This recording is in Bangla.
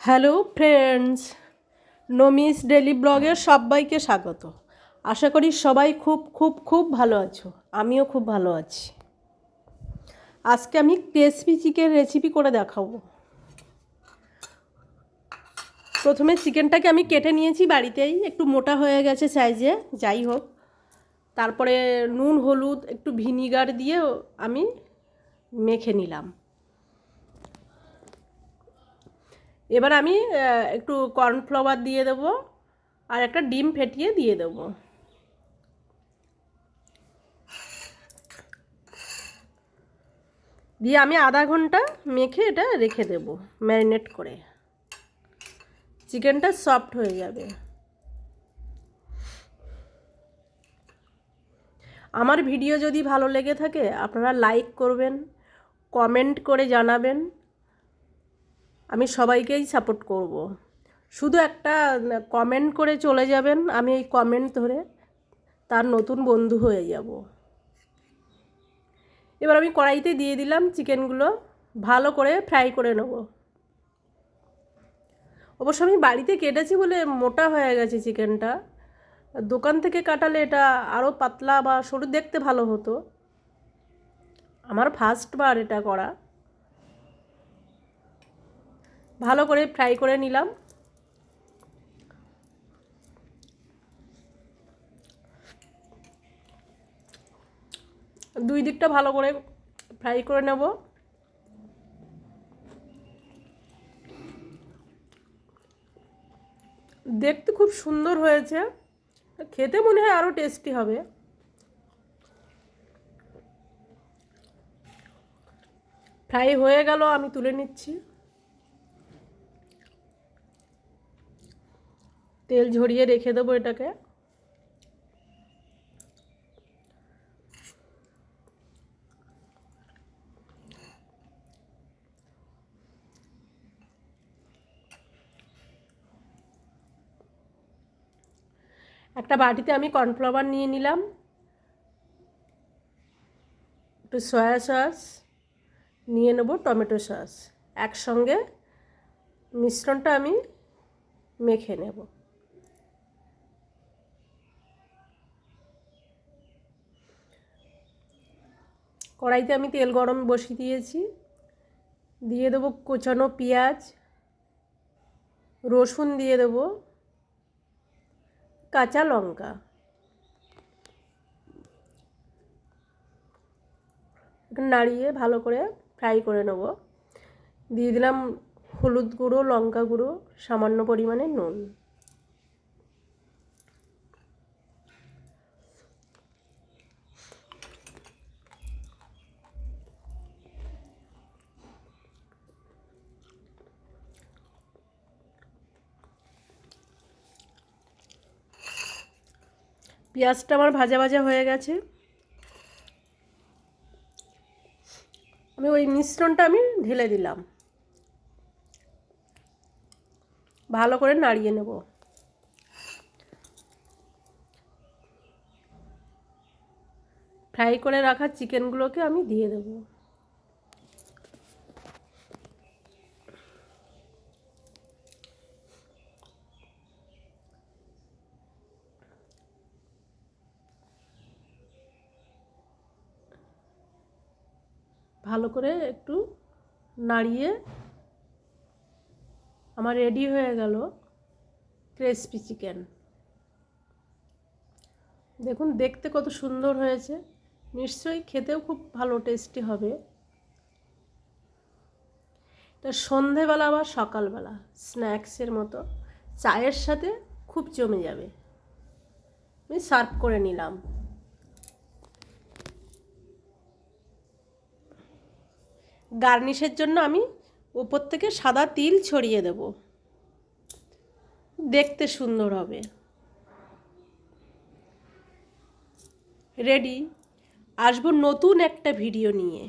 হ্যালো ফ্রেন্ডস, নমিস ডেলি ব্লগে সবাইকে স্বাগত। আশা করি সবাই খুব খুব খুব ভালো আছো। আমিও খুব ভালো আছি। আজকে আমি ক্রিসপি চিকেন রেসিপি করে দেখাবো। প্রথমে চিকেনটাকে আমি কেটে নিয়েছি বাড়িতেই, একটু মোটা হয়ে গেছে সাইজে, যাই হোক। তারপরে নুন হলুদ একটু ভিনিগার দিয়ে আমি মেখে নিলাম। এবার আমি একটু কর্নফ্লাওয়ার দিয়ে দেবো আর একটা ডিম ফেটিয়ে দিয়ে দেবো। দিয়ে আমি আধা ঘন্টা মেখে এটা রেখে দেব ম্যারিনেট করে। চিকেনটা সফট হয়ে যাবে। আমার ভিডিও যদি ভালো লেগে থাকে আপনারা লাইক করবেন, কমেন্ট করে জানাবেন। আমি সবাইকেই সাপোর্ট করব। শুধু একটা কমেন্ট করে চলে যাবেন, আমি এই কমেন্ট ধরে তার নতুন বন্ধু হয়ে যাব। এবার আমি কড়াইতে দিয়ে দিলাম চিকেনগুলো, ভালো করে ফ্রাই করে নেব। অবশ্য আমি বাড়িতে কেটেছি বলে মোটা হয়ে গেছে চিকেনটা। দোকান থেকে কাটালে এটা আরও পাতলা বা সরু দেখতে ভালো হতো। আমার ফার্স্টবার এটা করা। ভালো করে ফ্রাই করে নিলাম। দুই দিকটা ভালো করে ফ্রাই করে নেব। দেখতে খুব সুন্দর হয়েছে, খেতে মনে হয় আরও টেস্টি হবে। ফ্রাই হয়ে গেল, আমি তুলে নিচ্ছি। তেল ঝরিয়ে রেখে দেবো এটাকে। একটা বাটিতে আমি কর্নফ্লাওয়ার নিয়ে নিলাম, একটু সয়া সস নিয়ে নেব, টমেটো সস, একসঙ্গে মিশ্রণটা আমি মেখে নেব। কড়াইতে আমি তেল গরম বসিয়ে দিয়েছি। দিয়ে দেবো কোচানো পেঁয়াজ, রসুন দিয়ে দেবো, কাঁচা লঙ্কা। একটু নাড়িয়ে ভালো করে ফ্রাই করে নেব। দিয়ে দিলাম হলুদ গুঁড়ো, লঙ্কা গুঁড়ো, সামান্য পরিমাণে নুন। পেঁয়াজটা আমার ভাজা ভাজা হয়ে গেছে। আমি ওই মিশ্রণটা আমি ঢেলে দিলাম, ভালো করে নাড়িয়ে নেব। ফ্রাই করে রাখা চিকেনগুলোকে আমি দিয়ে দেব। ভালো করে একটু নাড়িয়ে আমার রেডি হয়ে গেল ক্রিসপি চিকেন। দেখুন দেখতে কত সুন্দর হয়েছে, নিশ্চয়ই খেতেও খুব ভালো টেস্টি হবে। এটা সন্ধেবেলা বা সকালবেলা স্ন্যাক্সের মতো চায়ের সাথে খুব জমে যাবে। আমি সার্ভ করে নিলাম। গার্নিশের জন্য আমি উপর থেকে সাদা তিল ছড়িয়ে দেব, দেখতে সুন্দর হবে। রেডি। আসবো নতুন একটা ভিডিও নিয়ে।